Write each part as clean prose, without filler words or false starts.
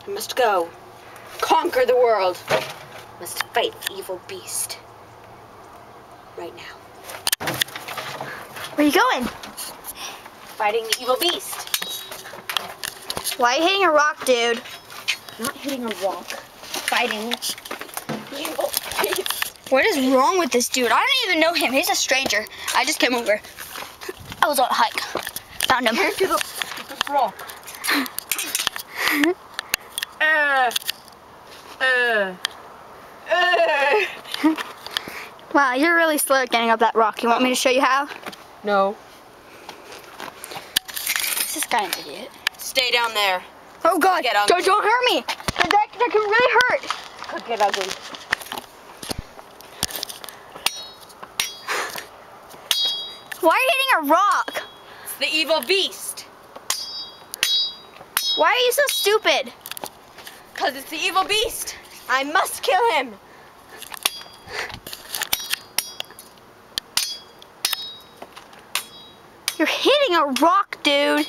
You must go. Conquer the world. You must fight the evil beast. Right now. Where are you going? Fighting the evil beast. Why are you hitting a rock, dude? Not hitting a rock. Fighting the evil beast. What is wrong with this dude? I don't even know him. He's a stranger. I just came over. I was on a hike. Found him. Here to the rock. Wow, you're really slow at getting up that rock. You want me to show you how? No. This guy an idiot. Stay down there. Oh God! Get ugly. Don't hurt me. That can really hurt. Could get ugly. Why are you hitting a rock? It's the evil beast. Why are you so stupid? Because it's the evil beast. I must kill him. You're hitting a rock, dude.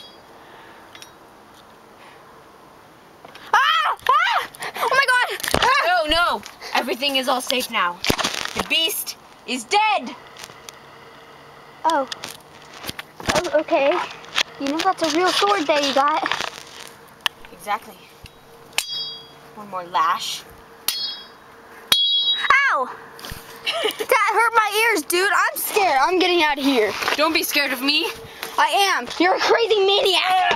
Ah! Ah! Oh my God! Ah! No, no. Everything is all safe now. The beast is dead. Oh. Oh, okay. You know that's a real sword there you got. Exactly. One more lash. Ow! That hurt my ears, dude. I'm scared. I'm getting out of here. Don't be scared of me. I am. You're a crazy maniac.